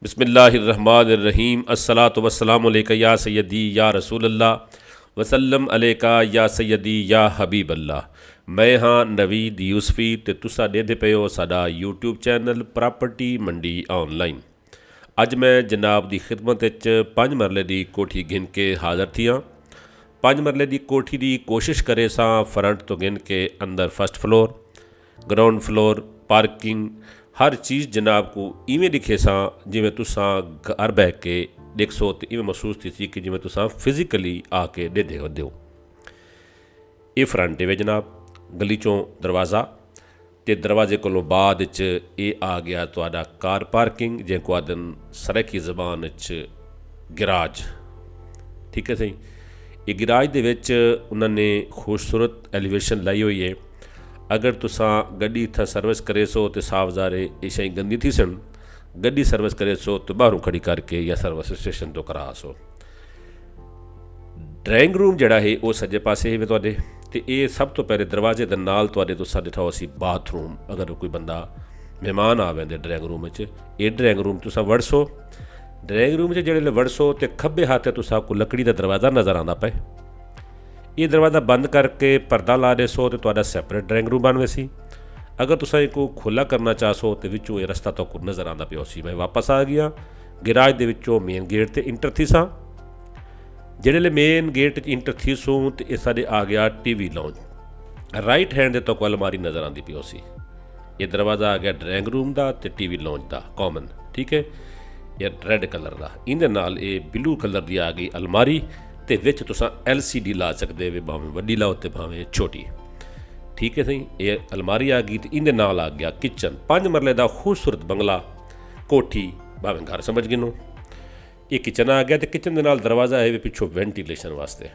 बिस्मिल्लाहिर्रहमानिर्रहीम अस्सलातु वस्सलामु अलैका या सय्यदी या रसूल अल्लाह वसल्लम अलैका या सय्यदी या हबीब अल्लाह। मैं हाँ नवीद यूसफी ते तुसा देखदे पे हो साडा यूट्यूब चैनल प्रॉपर्टी मंडी ऑनलाइन। अज मैं जनाब दी खिदमत विच 5 मरले दी कोठी गिन के हाज़र थी हाँ। 5 मरले दी कोठी दी कोशिश करे सां फ्रंट तो गिन के अंदर first floor, ground floor, parking हर चीज़ जनाब को इवें दिखे सां जिमें तुसां घर बह के देख सो तो इवें महसूस थी सी कि जिमें तुसां फिजिकली आके दे हो। ये फ्रंट है जनाब, गली चों दरवाज़ा ते दरवाजे को बाद ये आ गया तुहाडा कार पार्किंग जिनको आदन सरैकी ज़बान गिराज। ठीक है सही। ये गिराज दे विच उन्होंने खूबसूरत एलिवेशन लाई हुई है। अगर तुसां गड्डी इत्थां सर्विस करे सो तो सावजारे ये शई गंदी थी सन, गड्डी सर्विस करे सो तो बाहरों खड़ी करके या सर्विस स्टेशन तो करा सो। ड्राइंग रूम जड़ा है वो सज्जे पासे है तुहाडे ते ये सब तो पहले दरवाजे दे नाल तुहाडे तुसां दिठा सी बाथरूम। अगर कोई बंदा मेहमान आवे ड्राइंग रूम ये ड्राइंग रूम तुसां वड़सो। ड्राइंग रूम जेल्ले वड़सो तो खब्बे हाथे तुसां को लकड़ी का दरवाज़ा नज़र आता पे। ये दरवाज़ा बंद करके पर्दा ला दे सो तो तुहाडा सैपरेट ड्राइंग रूम बन वैसी। अगर तुसां इको खुला करना चाहो तो विचों ये रस्ता तो नज़र आता पिया सी। मैं वापस आ गया गिराज दे विचों मेन गेट ते इंटर थी सां। जेल्ले मेन गेट इंटर थी सूँ तो ये साडे आ गया टीवी लॉन्च। राइट हैंड दे तो अलमारी नज़र आती पियो सी। ये दरवाज़ा आ गया ड्राइंग रूम का तो टीवी लॉन्च का कॉमन। ठीक है, ये रेड कलर का इंदे नाल ये ब्लू कलर की आ गई अलमारी ते विच तुसां LCD ला सकते वे, भावें वड्डी लाओ तो भावें छोटी। ठीक है सही। ये अलमारी आ गई तो इंदे नाल आ गया किचन। 5 मरले का खूबसूरत बंगला कोठी भावें घर समझ गिनो। ये किचन आ गया तो किचन के नाल दरवाज़ा है पिछों वेंटिलेशन वास्ते।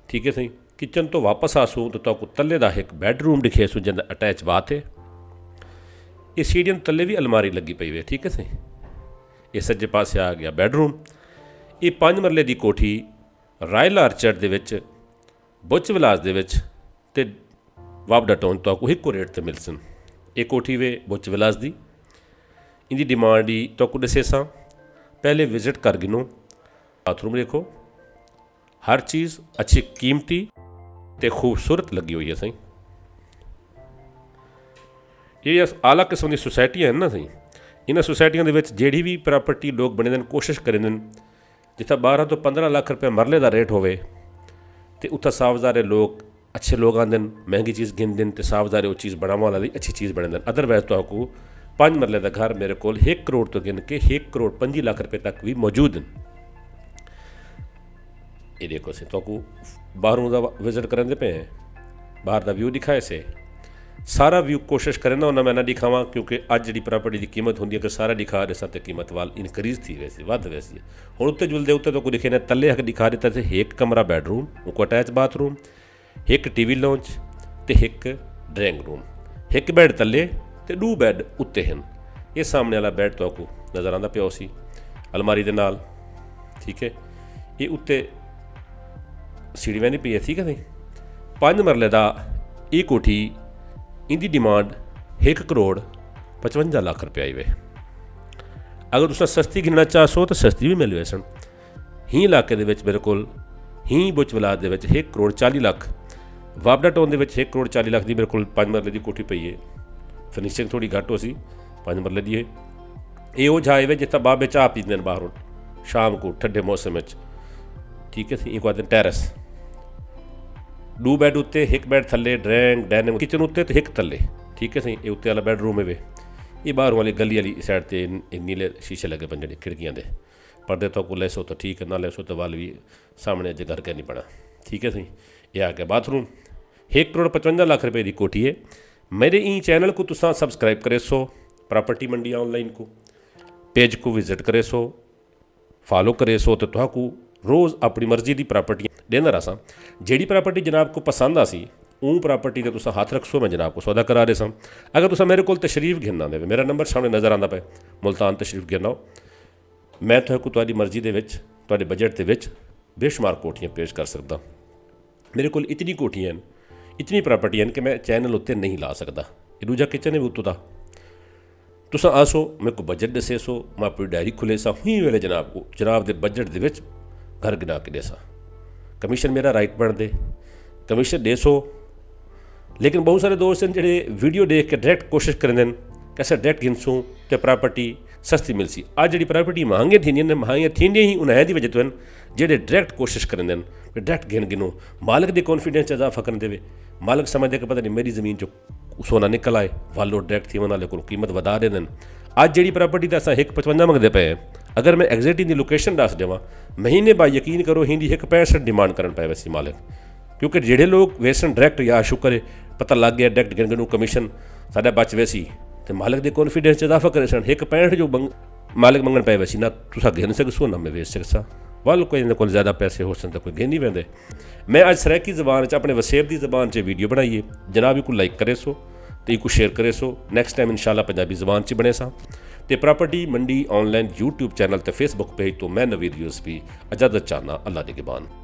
ठीक है सही। किचन तो वापस आसूँ तो तुहानू तले का एक बैडरूम दिखे सू जिंदा अटैच बाथ है। ये सीढ़ियों तले भी अलमारी लगी पई वे। ठीक है सही। ये सज्जे पासे आ गया बैडरूम। ये 5 मरले की कोठी रायल आर्चर्ड दे विच बुच विलास दे विच ते वापडा टाउन तो एक रेट ते मिल सन। ये कोठी वे बुच विलास दी। इनकी डिमांड ही तो दसे सां। पहले विजिट कर गिनो। बाथरूम देखो, हर चीज़ अच्छी कीमती ते खूबसूरत लगी हुई है सही। ये आला किस्म की सोसाइटियां हैं ना सही। इन्होंने सोसाइटियों के जेड़ी भी प्रॉपर्टी लोग बने कोशिश करें जिथा 12 तो 15 लाख रुपया मरले का रेट होवे तो उत्था सावजारे लोग अच्छे लोग आते महंगी चीज़ गिनते तो सावजारे वो चीज़ बनाने वाली अच्छी चीज़ बने। अदरवाइज तो 5 मरले का घर मेरे को 1 करोड़ तो गिन के 1 करोड़ 5 लाख रुपये तक भी मौजूद हैं। ये देखो से तो बाहरों का विजिट करें पे हैं, बाहर का व्यू दिखाए से सारा व्यू कोशिश करें ना उन्हें मैं ना दिखावा क्योंकि अज जी प्रॉपर्टी की कीमत होंगी अगर सारा दिखा रहे तो कीमत वाल इनक्रीज थी वैसे वध वैसी हूँ उत्ते जुलते उत्ते तो कोई दिखे ने तले हक दिखा देता थे। एक कमरा बैडरूम उनको अटैच बाथरूम, एक टीवी लॉन्च तो एक ड्राइंग रूम, एक बैड तले तो 2 बैड उत्ते हैं। ये सामने वाला बैड तो आपको नज़र आता पिया सी अलमारी के नाल। ठीक है। ये उत्ते सीढ़ी वैनी पी है। ठीक है नहीं। 5 मरले का ये कोठी इनकी डिमांड 1 करोड़ 55 लाख रुपया आई वे। अगर तुम सस्ती गिनना चाहो तो सस्ती भी मिल वे सन। ही इलाके मेरे को ही बुच विलास के 1 करोड़ 40 लाख, वापडा टाउन के 1 करोड़ 40 लाख की मेरे को 5 मरले की कोठी पई है। फिनिशिंग थोड़ी घट हो सी 5 मरले की है। ये वो जाए वे जितना बाबे चाह पीते हैं बाहरों शाम को ठंडे मौसम। ठीक है। एक आदमी टैरस 2 बैड उत्ते, 1 बैड थले, ड्राइंग डाइनिंग किचन उत्ते तो 1 थले। ठीक है सही। ये उत्ते वाला बैडरूम है वे। ये बाहर वाली गली वाली साइड से नीले शीशे लगे पे जी खिड़कियां दे पर्दे तो को लेसो तो ठीक है, ना लेसो तो वाल भी सामने अजे घर के नहीं पड़ा। ठीक है सही। ये आ गया बाथरूम। 1 करोड़ 55 लाख रुपये की कोठी है। मेरे ई चैनल को तुसा सब्सक्राइब करे सो, प्रॉपर्टी मंडी ऑनलाइन को पेज को विजिट करे सो, फॉलो करे सो तो तुहाकू रोज़ अपनी मर्जी की प्रॉपर्टी देना रहा। जेड़ी प्रॉपर्टी जनाब को पसंद आ सी उन प्रॉपर्टी के तुसा हाथ रखसो, मैं जनाब को सौदा करा रहे सा। अगर तुसा मेरे को तशरीफ गिनना दे, मेरा नंबर सामने नज़र आता पे, मुल्तान तशरीफ गिनना मैं तुहाडी मर्जी के तुहाडे बजट के बेशुमार कोठियाँ पेश कर सकता। मेरे को इतनी कोठियाँ हैं, इतनी प्रॉपर्टी हैं कि मैं चैनल उत्ते नहीं ला सकता। दूजा किचन है भी उत्तों का तुसां आसो मेरे को बजट दसे सो मां अपनी डायरी खुले सा हुई वेले जनाब को जनाब के बजट दे विच घर गिना के देसा कमीशन मेरा राइट बन दे कमीशन दे सो। लेकिन बहुत सारे दोस्त हैं जिहड़े वीडियो देख के डायरैक्ट कोशिश करेंदे कैसे डायरैक्ट गिनसूं ते प्रॉपर्टी सस्ती मिलसी। अज जी प्रॉपर्टी महंगी थींदियूं महंगियां थींदियां ही उन्हें दी वजह तो जेडे डायरैक्ट कोशिश करेंदे डायरैक्ट गिनो मालिक के कॉन्फिडेंस इजाफा कर देवे। मालिक समझते कि पता नहीं मेरी ज़मीन चो सोना निकल आए वालो डायरैक्ट थी वाले को कीमत वधा देंदे। अज जी प्रॉपर्टी तो असां 155 मंगते पे अगर मैं एग्जैक्ट इनकी लोकेशन दस देवां महीने बाद यकीन करो हिंदी 165 डिमांड करन पे वैसी मालिक। क्योंकि जेडे लोग वेसन डायरैक्ट या शुक्र है पता लग गया डायरैक्ट गिन कमीशन साढ़ा बच वैसी तो मालिक के कॉन्फिडेंस इजाफा करे सन 165 जो मालिक मंगन पे वैसी ना तुसा गिन सकसो ना मैं वेच सकसा वाल कोई इन्हें को ज़्यादा पैसे हो सकते कोई गिन नहीं पैंदे। मैं अज सराइकी ज़बान अपने वसेब की ज़बान से वीडियो बनाइए जनाब को लाइक करे सो तो इको शेयर करे सो नैक्सट टाइम इंशाल्लाह पंजाबी ज़बान च बने सा तो प्रॉपर्टी मंडी ऑनलाइन यूट्यूब चैनल तो फेसबुक पेज तो मैं नवीद यूसुफी इजाज़त चाहना अल्लाह के गिबान।